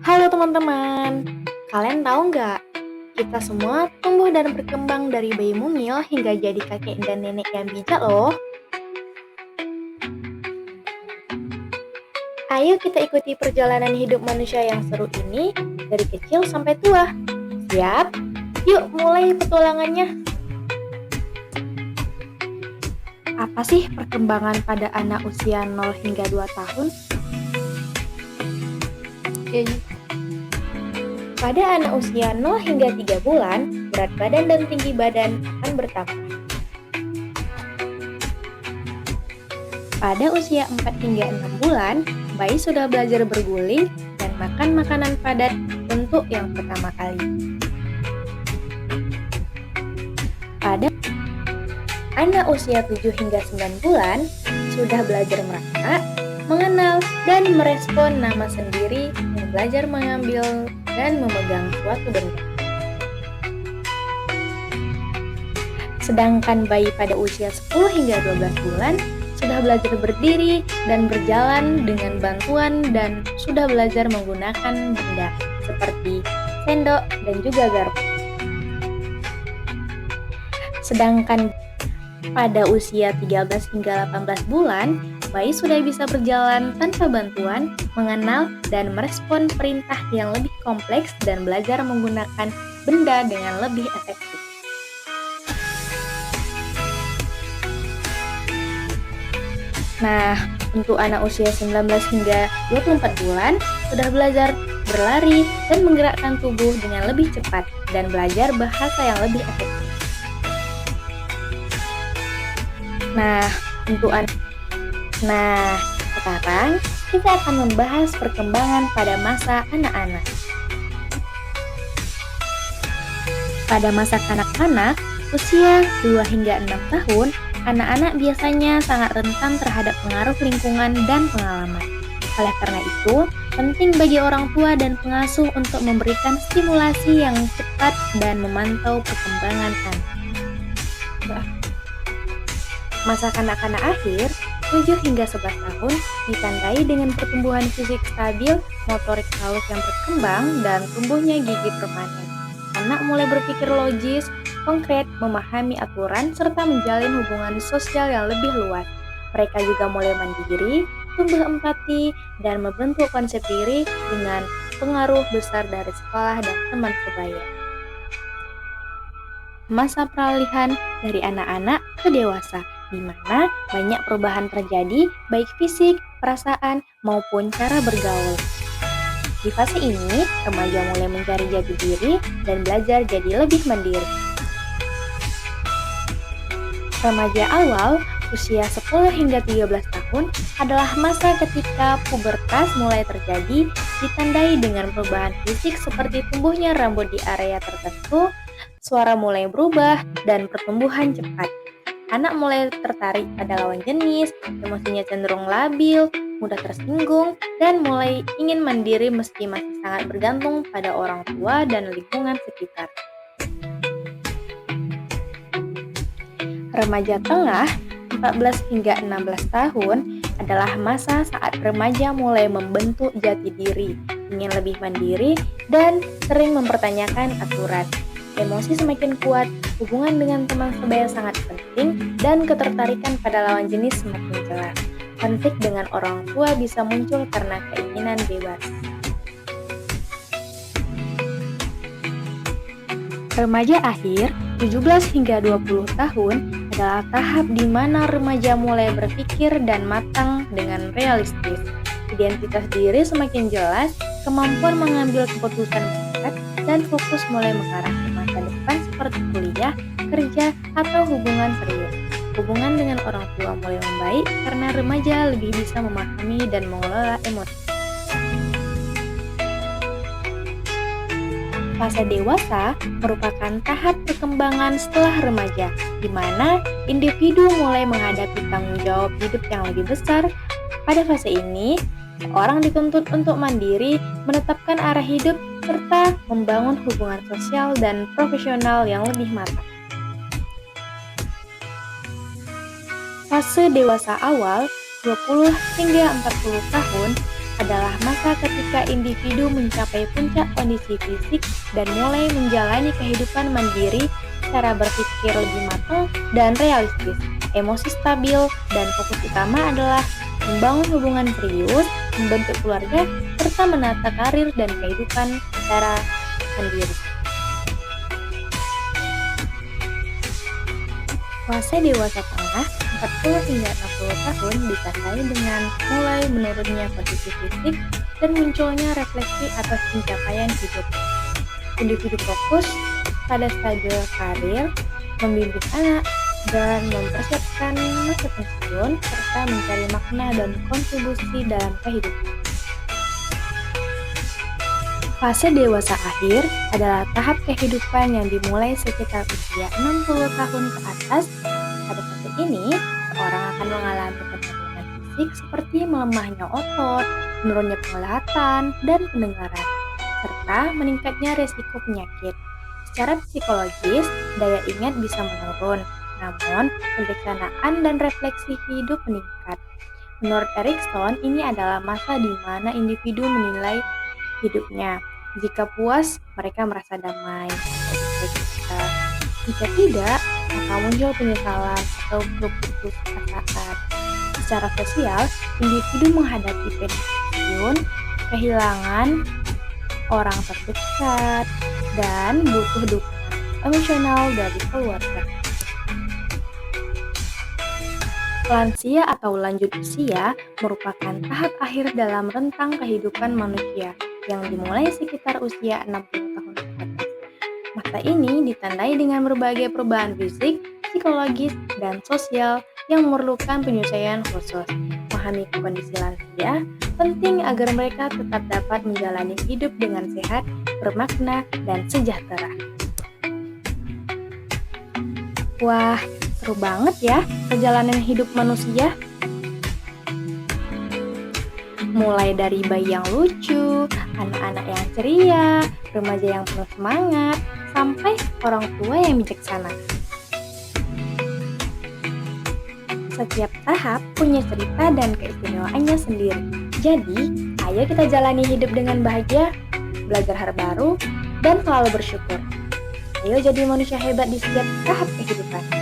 Halo teman-teman, kalian tahu nggak? Kita semua tumbuh dan berkembang dari bayi mungil hingga jadi kakek dan nenek yang bijak loh. Ayo kita ikuti perjalanan hidup manusia yang seru ini dari kecil sampai tua. Siap? Yuk mulai petualangannya. Apa sih perkembangan pada anak usia 0 hingga 2 tahun? Pada anak usia 0 hingga 3 bulan, berat badan dan tinggi badan akan bertambah. Pada usia 4 hingga 6 bulan, bayi sudah belajar berguling dan makan makanan padat untuk yang pertama kali. Pada anak usia 7 hingga 9 bulan, sudah belajar merangkak, mengenal, dan merespon nama sendiri dan belajar mengambil dan memegang suatu benda. Sedangkan bayi pada usia 10 hingga 12 bulan sudah belajar berdiri dan berjalan dengan bantuan dan sudah belajar menggunakan benda seperti sendok dan juga garpu. Sedangkan pada usia 13 hingga 18 bulan, bayi sudah bisa berjalan tanpa bantuan, mengenal dan merespon perintah yang lebih kompleks dan belajar menggunakan benda dengan lebih efektif. Nah, untuk anak usia 19 hingga 24 bulan sudah belajar berlari dan menggerakkan tubuh dengan lebih cepat dan belajar bahasa yang lebih efektif. Sekarang kita akan membahas perkembangan pada masa anak-anak. Pada masa kanak-kanak, usia 2 hingga 6 tahun, anak-anak biasanya sangat rentan terhadap pengaruh lingkungan dan pengalaman. Oleh karena itu, penting bagi orang tua dan pengasuh untuk memberikan stimulasi yang cepat dan memantau perkembangan anak. Masa kanak-kanak akhir, 7 hingga 11 tahun, ditandai dengan pertumbuhan fisik stabil, motorik halus yang berkembang, dan tumbuhnya gigi permanen. Anak mulai berpikir logis, konkret, memahami aturan, serta menjalin hubungan sosial yang lebih luas. Mereka juga mulai mandiri, tumbuh empati, dan membentuk konsep diri dengan pengaruh besar dari sekolah dan teman sebaya. Masa peralihan dari anak-anak ke dewasa, di mana banyak perubahan terjadi, baik fisik, perasaan, maupun cara bergaul. Di fase ini, remaja mulai mencari jati diri dan belajar jadi lebih mandiri. Remaja awal, usia 10 hingga 13 tahun, adalah masa ketika pubertas mulai terjadi, ditandai dengan perubahan fisik seperti tumbuhnya rambut di area tertentu, suara mulai berubah, dan pertumbuhan cepat. Anak mulai tertarik pada lawan jenis, emosinya cenderung labil, mudah tersinggung, dan mulai ingin mandiri meski masih sangat bergantung pada orang tua dan lingkungan sekitar. Remaja tengah, 14 hingga 16 tahun, adalah masa saat remaja mulai membentuk jati diri, ingin lebih mandiri, dan sering mempertanyakan aturan. Emosi semakin kuat, hubungan dengan teman sebaya sangat penting, dan ketertarikan pada lawan jenis semakin jelas. Konflik dengan orang tua bisa muncul karena keinginan bebas. Remaja akhir, 17 hingga 20 tahun, adalah tahap di mana remaja mulai berpikir dan matang dengan realistis. Identitas diri semakin jelas, kemampuan mengambil keputusan meningkat, dan fokus mulai mengarah ke masa depan seperti kuliah, kerja, atau hubungan serius. Hubungan dengan orang tua mulai membaik karena remaja lebih bisa memahami dan mengelola emosi. Fase dewasa merupakan tahap perkembangan setelah remaja, di mana individu mulai menghadapi tanggung jawab hidup yang lebih besar. Pada fase ini, seorang dituntut untuk mandiri, menetapkan arah hidup, serta membangun hubungan sosial dan profesional yang lebih matang. Fase dewasa awal, 20 hingga 40 tahun, adalah masa ketika individu mencapai puncak kondisi fisik dan mulai menjalani kehidupan mandiri, cara berpikir lebih matang dan realistis, emosi stabil, dan fokus utama adalah membangun hubungan serius, membentuk keluarga, serta menata karir dan kehidupan secara mandiri. Fase dewasa tengah 40 hingga 60 tahun ditandai dengan mulai menurunnya kondisi fisik dan munculnya refleksi atas pencapaian hidup. Individu fokus pada stadium karir, membimbing anak, dan mempersiapkan masa pensiun serta mencari makna dan kontribusi dalam kehidupan. Fase dewasa akhir adalah tahap kehidupan yang dimulai sekitar usia 60 tahun ke atas. Pada fase ini, seorang akan mengalami penurunan fisik seperti melemahnya otot, menurunnya penglihatan, dan pendengaran, serta meningkatnya resiko penyakit. Secara psikologis, daya ingat bisa menurun, namun kebijaksanaan dan refleksi hidup meningkat. Menurut Erikson, ini adalah masa di mana individu menilai hidupnya. Jika puas, mereka merasa damai. Jika tidak, maka muncul penyesalan atau keputusasaan. Secara sosial, individu menghadapi pensiun, kehilangan orang terdekat, dan butuh dukungan emosional dari keluarga. Lansia atau lanjut usia merupakan tahap akhir dalam rentang kehidupan manusia yang dimulai sekitar usia 60 tahun ke atas. Masa ini ditandai dengan berbagai perubahan fisik, psikologis, dan sosial yang memerlukan penyesuaian khusus. Memahami kondisi lansia penting agar mereka tetap dapat menjalani hidup dengan sehat, bermakna, dan sejahtera. Wah, seru banget ya perjalanan hidup manusia. Mulai dari bayi yang lucu, anak-anak yang ceria, remaja yang penuh semangat, sampai orang tua yang bijaksana. Setiap tahap punya cerita dan keistimewaannya sendiri. Jadi, ayo kita jalani hidup dengan bahagia, belajar hal baru, dan selalu bersyukur. Ayo jadi manusia hebat di setiap tahap kehidupan.